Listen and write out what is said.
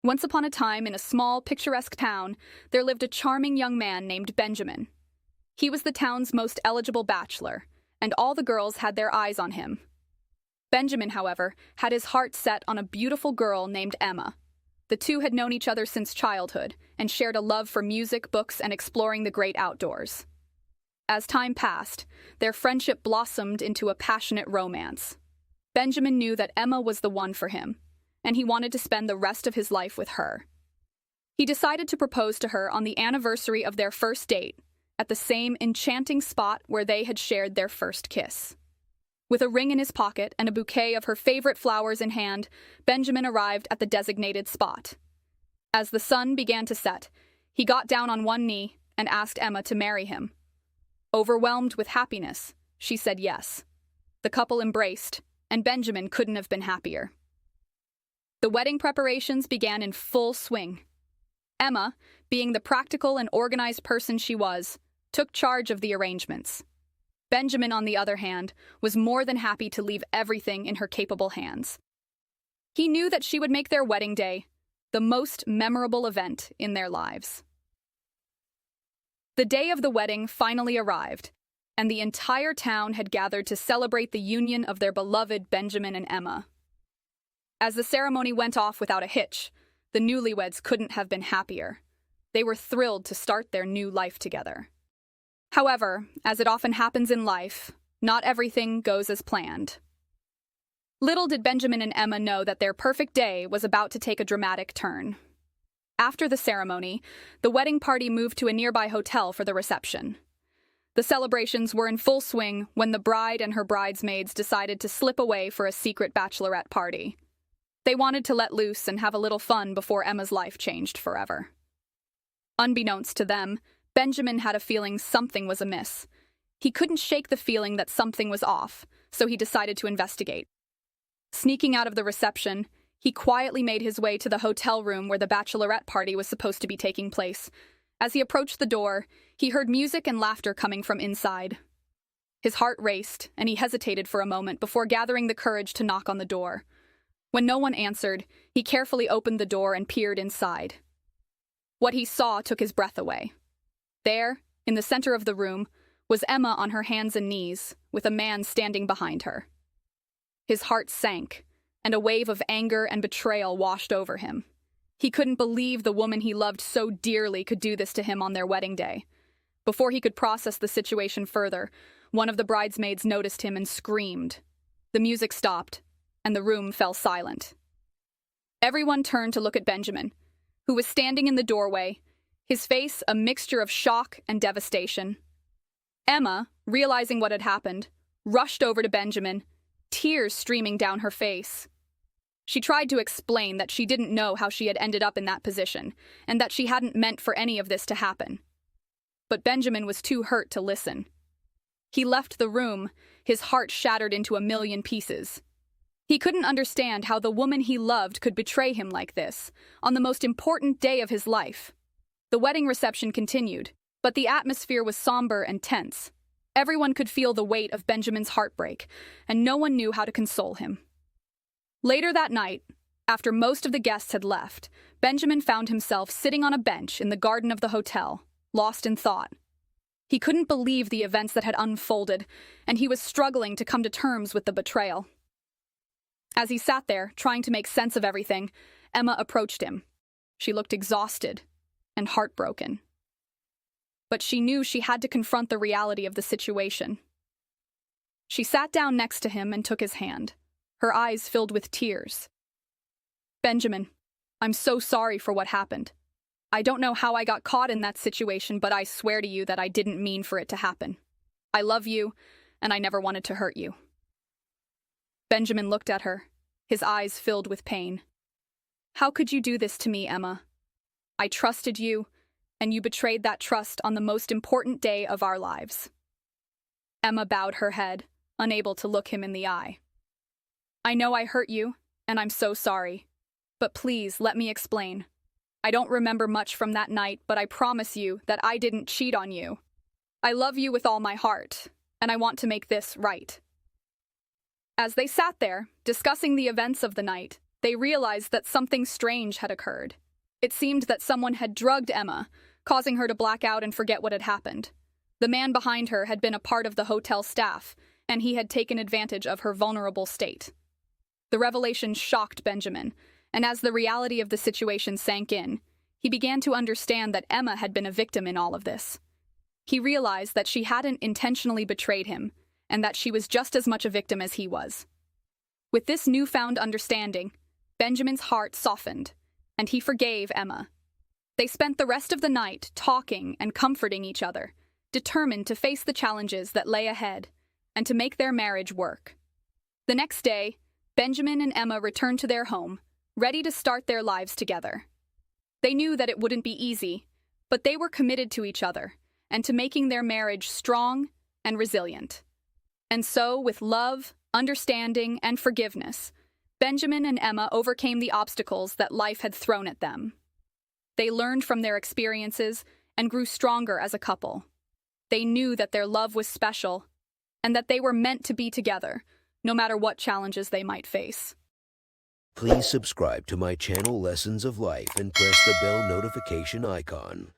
Once upon a time, in a small, picturesque town, there lived a charming young man named Benjamin. He was the town's most eligible bachelor, and all the girls had their eyes on him. Benjamin, however, had his heart set on a beautiful girl named Emma. The two had known each other since childhood and shared a love for music, books, and exploring the great outdoors. As time passed, their friendship blossomed into a passionate romance. Benjamin knew that Emma was the one for him, and he wanted to spend the rest of his life with her. He decided to propose to her on the anniversary of their first date, at the same enchanting spot where they had shared their first kiss. With a ring in his pocket and a bouquet of her favorite flowers in hand, Benjamin arrived at the designated spot. As the sun began to set, he got down on one knee and asked Emma to marry him. Overwhelmed with happiness, she said yes. The couple embraced, and Benjamin couldn't have been happier. The wedding preparations began in full swing. Emma, being the practical and organized person she was, took charge of the arrangements. Benjamin, on the other hand, was more than happy to leave everything in her capable hands. He knew that she would make their wedding day the most memorable event in their lives. The day of the wedding finally arrived, and the entire town had gathered to celebrate the union of their beloved Benjamin and Emma. As the ceremony went off without a hitch, the newlyweds couldn't have been happier. They were thrilled to start their new life together. However, as it often happens in life, not everything goes as planned. Little did Benjamin and Emma know that their perfect day was about to take a dramatic turn. After the ceremony, the wedding party moved to a nearby hotel for the reception. The celebrations were in full swing when the bride and her bridesmaids decided to slip away for a secret bachelorette party. They wanted to let loose and have a little fun before Emma's life changed forever. Unbeknownst to them, Benjamin had a feeling something was amiss. He couldn't shake the feeling that something was off, so he decided to investigate. Sneaking out of the reception, he quietly made his way to the hotel room where the bachelorette party was supposed to be taking place. As he approached the door, he heard music and laughter coming from inside. His heart raced, and he hesitated for a moment before gathering the courage to knock on the door. When no one answered, he carefully opened the door and peered inside. What he saw took his breath away. There, in the center of the room, was Emma on her hands and knees, with a man standing behind her. His heart sank, and a wave of anger and betrayal washed over him. He couldn't believe the woman he loved so dearly could do this to him on their wedding day. Before he could process the situation further, one of the bridesmaids noticed him and screamed. The music stopped, and the room fell silent. Everyone turned to look at Benjamin, who was standing in the doorway, his face a mixture of shock and devastation. Emma, realizing what had happened, rushed over to Benjamin, tears streaming down her face. She tried to explain that she didn't know how she had ended up in that position, and that she hadn't meant for any of this to happen. But Benjamin was too hurt to listen. He left the room, his heart shattered into a million pieces. He couldn't understand how the woman he loved could betray him like this, on the most important day of his life. The wedding reception continued, but the atmosphere was somber and tense. Everyone could feel the weight of Benjamin's heartbreak, and no one knew how to console him. Later that night, after most of the guests had left, Benjamin found himself sitting on a bench in the garden of the hotel, lost in thought. He couldn't believe the events that had unfolded, and he was struggling to come to terms with the betrayal. As he sat there, trying to make sense of everything, Emma approached him. She looked exhausted and heartbroken. But she knew she had to confront the reality of the situation. She sat down next to him and took his hand, her eyes filled with tears. "Benjamin, I'm so sorry for what happened. I don't know how I got caught in that situation, but I swear to you that I didn't mean for it to happen. I love you, and I never wanted to hurt you." Benjamin looked at her, his eyes filled with pain. "How could you do this to me, Emma? I trusted you, and you betrayed that trust on the most important day of our lives." Emma bowed her head, unable to look him in the eye. "I know I hurt you, and I'm so sorry. But please, let me explain. I don't remember much from that night, but I promise you that I didn't cheat on you. I love you with all my heart, and I want to make this right." As they sat there, discussing the events of the night, They realized that something strange had occurred. It seemed that someone had drugged Emma, causing her to black out and forget what had happened. The man behind her had been a part of the hotel staff, and he had taken advantage of her vulnerable state. The revelation shocked Benjamin, and as the reality of the situation sank in, he began to understand that Emma had been a victim in all of this. He realized that she hadn't intentionally betrayed him, and that she was just as much a victim as he was. With this newfound understanding, Benjamin's heart softened, and he forgave Emma. They spent the rest of the night talking and comforting each other, determined to face the challenges that lay ahead and to make their marriage work. The next day, Benjamin and Emma returned to their home, ready to start their lives together. They knew that it wouldn't be easy, but they were committed to each other and to making their marriage strong and resilient. And so, with love, understanding, and forgiveness, Benjamin and Emma overcame the obstacles that life had thrown at them. They learned from their experiences and grew stronger as a couple. They knew that their love was special and that they were meant to be together, no matter what challenges they might face. Please subscribe to my channel Lessons of Life and press the bell notification icon.